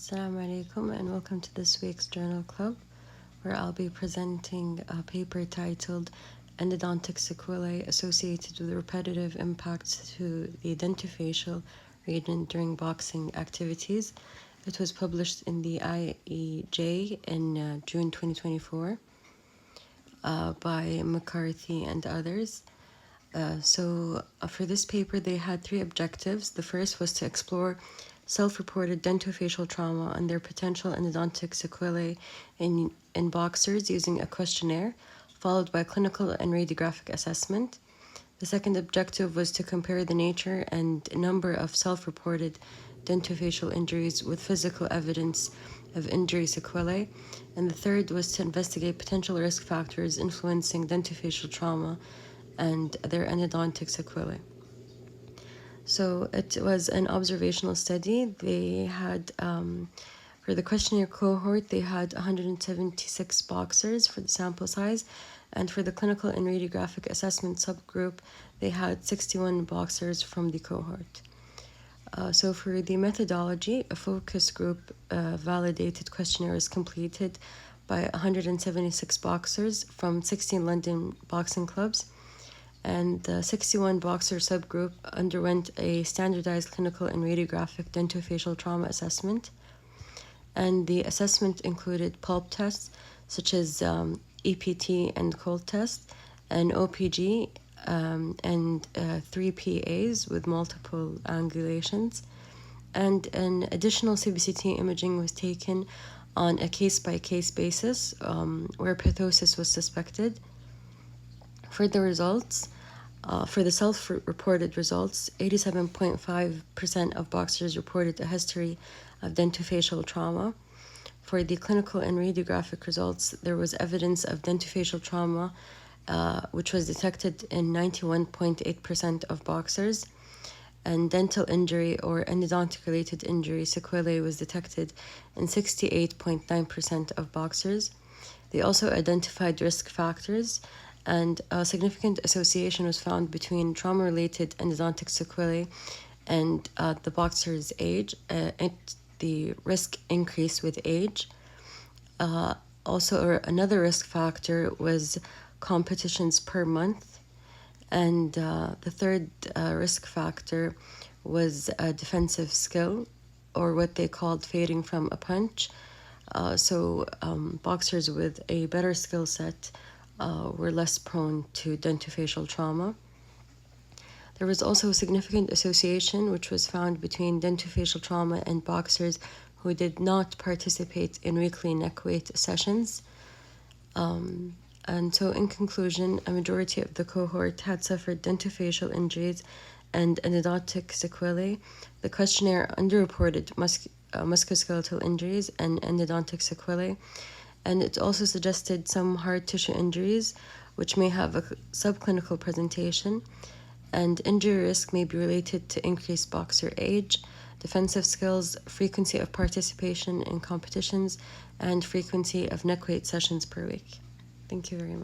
Assalamu alaikum and welcome to this week's Journal Club, where I'll be presenting a paper titled Endodontic Sequelae Associated with Repetitive Impacts to the Dentofacial Region During Boxing Activities. It was published in the IEJ in June 2024 by McCarthy and others. For this paper, they had three objectives. The first was to explore self-reported dentofacial trauma and their potential endodontic sequelae in boxers using a questionnaire, followed by clinical and radiographic assessment. The second objective was to compare the nature and number of self-reported dentofacial injuries with physical evidence of injury sequelae. And the third was to investigate potential risk factors influencing dentofacial trauma and their endodontic sequelae. So it was an observational study. They had, for the questionnaire cohort, they had 176 boxers for the sample size, and for the clinical and radiographic assessment subgroup, they had 61 boxers from the cohort. So for the methodology, a focus group validated questionnaire is completed by 176 boxers from 16 London boxing clubs, and the 61 boxer subgroup underwent a standardized clinical and radiographic dentofacial trauma assessment. And the assessment included pulp tests such as EPT and cold test, and OPG, and 3 PAs with multiple angulations. And an additional CBCT imaging was taken on a case-by-case basis where pathosis was suspected. For the results, for the self-reported results, 87.5% of boxers reported a history of dentofacial trauma. For the clinical and radiographic results, there was evidence of dentofacial trauma, which was detected in 91.8% of boxers, and dental injury or endodontic-related injury sequelae was detected in 68.9% of boxers. They also identified risk factors, and a significant association was found between trauma-related endodontic sequelae and the boxer's age. The risk increased with age. Another risk factor was competitions per month. And the third risk factor was a defensive skill, or what they called fading from a punch. Boxers with a better skill set were less prone to dentofacial trauma. There was also a significant association which was found between dentofacial trauma and boxers who did not participate in weekly neck weight sessions. And so in conclusion, a majority of the cohort had suffered dentofacial injuries and endodontic sequelae. The questionnaire underreported musculoskeletal injuries and endodontic sequelae, and it also suggested some hard tissue injuries, which may have a subclinical presentation, and injury risk may be related to increased boxer age, defensive skills, frequency of participation in competitions, and frequency of neck weight sessions per week. Thank you very much.